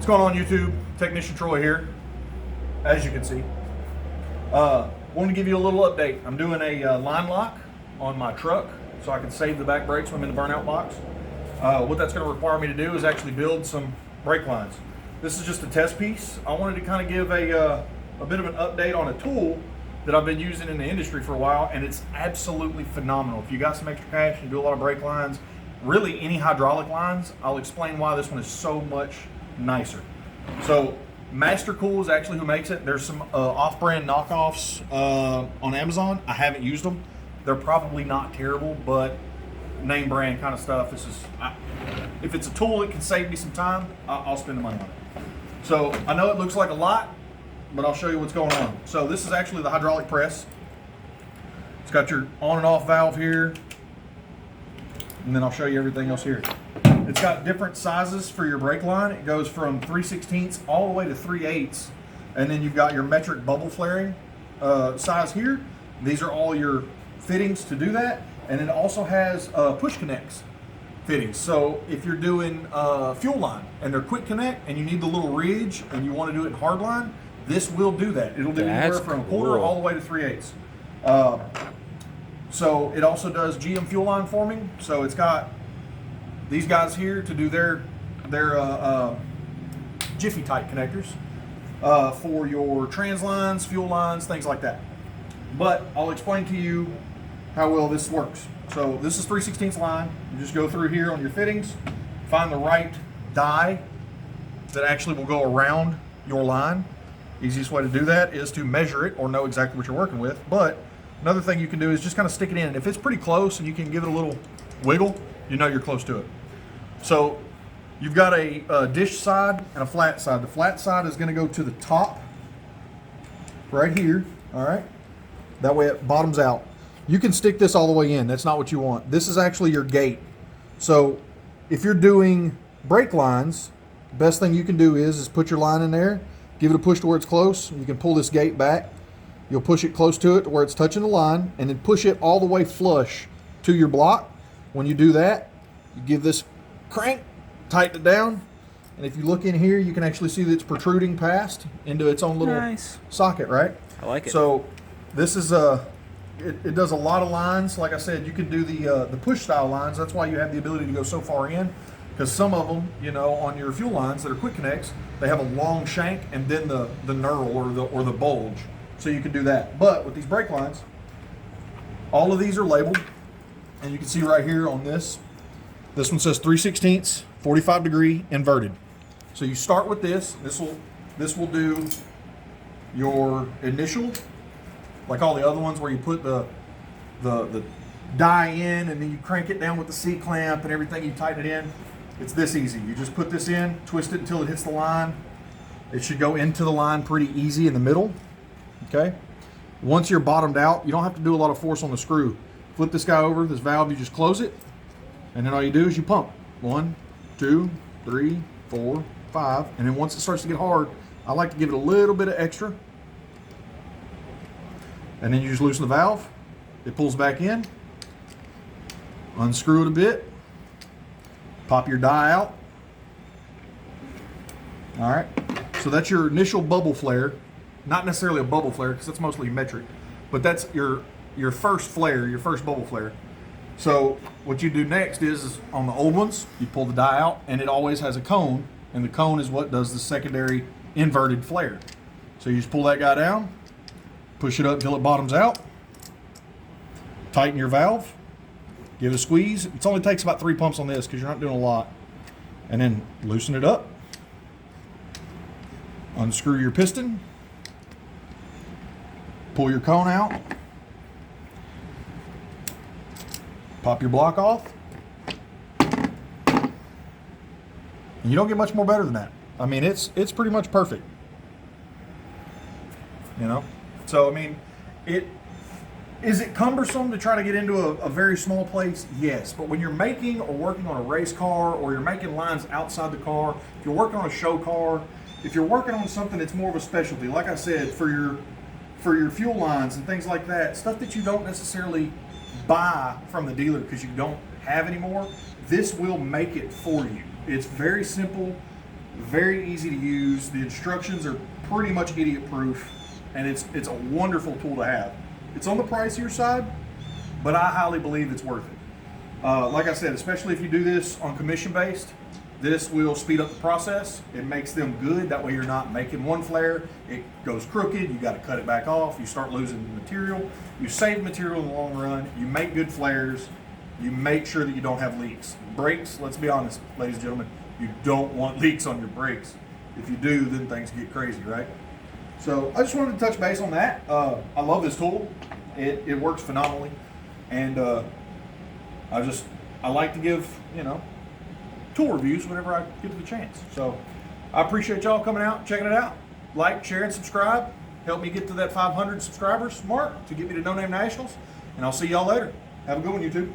What's going on YouTube? Technician Troy here, as you can see. Want to give you a little update. I'm doing a line lock on my truck so I can save the back brakes when I'm in the burnout box. What that's going to require me to do is actually build some brake lines. This is just a test piece. I wanted to kind of give a bit of an update on a tool that I've been using in the industry for a while, and it's absolutely phenomenal. If you got some extra cash and do a lot of brake lines, really any hydraulic lines, I'll explain why this one is so much nicer. So Mastercool is actually who makes it. There's some off-brand knockoffs on Amazon. I haven't used them. They're probably not terrible, but name brand kind of stuff. If it's a tool that can save me some time, I'll spend the money on it. So I know it looks like a lot, but I'll show you what's going on. So this is actually the hydraulic press. It's got your on and off valve here, and then I'll show you everything else here. It's got different sizes for your brake line. It goes from 3/16 all the way to 3/8, and then you've got your metric bubble flaring size here. These are all your fittings to do that, and it also has push connects fittings. So if you're doing fuel line and they're quick connect and you need the little ridge and you want to do it in hard line, this will do that. It'll do anywhere from a quarter all the way to 3/8. So it also does GM fuel line forming. So it's got these guys here to do their Jiffy type connectors for your trans lines, fuel lines, things like that. But I'll explain to you how well this works. So this is 3/16 line. You just go through here on your fittings, find the right die that actually will go around your line. Easiest way to do that is to measure it or know exactly what you're working with. But another thing you can do is just kind of stick it in. And if it's pretty close and you can give it a little wiggle, you know you're close to it. So you've got a dish side and a flat side. The flat side is going to go to the top right here, all right? That way it bottoms out. You can stick this all the way in. That's not what you want. This is actually your gate. So if you're doing brake lines, best thing you can do is put your line in there, give it a push to where it's close. You can pull this gate back. You'll push it close to it to where it's touching the line, and then push it all the way flush to your block. When you do that, you give this crank, tighten it down, and if you look in here, you can actually see that it's protruding past into its own little socket, right? I like it. So this is it does a lot of lines. Like I said, you can do the push style lines. That's why you have the ability to go so far in, because some of them, you know, on your fuel lines that are quick connects, they have a long shank and then the knurl or the bulge. So you can do that. But with these brake lines, all of these are labeled, and you can see right here on this one says 3/16, 45 degree inverted. So you start with this. This will do your initial, like all the other ones where you put the die in and then you crank it down with the C clamp and everything, you tighten it in. It's this easy. You just put this in, twist it until it hits the line. It should go into the line pretty easy in the middle. Okay. Once you're bottomed out, you don't have to do a lot of force on the screw. Flip this guy over, this valve, you just close it, and then all you do is you pump. 1, 2, 3, 4, 5, and then once it starts to get hard, I like to give it a little bit of extra. And then you just loosen the valve, it pulls back in, unscrew it a bit, pop your die out. All right, so that's your initial bubble flare. Not necessarily a bubble flare because that's mostly metric, but that's your first flare, your first bubble flare. So what you do next is on the old ones, you pull the die out, and it always has a cone, and the cone is what does the secondary inverted flare. So you just pull that guy down, push it up until it bottoms out, tighten your valve, give it a squeeze. It only takes about 3 pumps on this because you're not doing a lot. And then loosen it up, unscrew your piston, pull your cone out, pop your block off, and you don't get much more better than that. I mean, it's pretty much perfect, you know. So I mean, is it cumbersome to try to get into a very small place? Yes, but when you're making or working on a race car, or you're making lines outside the car, if you're working on a show car, if you're working on something that's more of a specialty, like I said, for your fuel lines and things like that, stuff that you don't necessarily buy from the dealer because you don't have anymore, this will make it for you. It's very simple. Very easy to use. The instructions are pretty much idiot proof, and it's a wonderful tool to have. It's on the pricier side, but I highly believe it's worth it. Like I said, especially if you do this on commission based, this will speed up the process. It makes them good. That way you're not making one flare, it goes crooked, you got to cut it back off, you start losing material. You save material in the long run, you make good flares, you make sure that you don't have leaks. Brakes, let's be honest, ladies and gentlemen, you don't want leaks on your brakes. If you do, then things get crazy, right? So I just wanted to touch base on that. I love this tool. It works phenomenally. And I like to give, tool reviews whenever I get the chance. So I appreciate y'all coming out, checking it out. Like, share, and subscribe. Help me get to that 500 subscribers mark to get me to No Name Nationals. And I'll see y'all later. Have a good one, YouTube.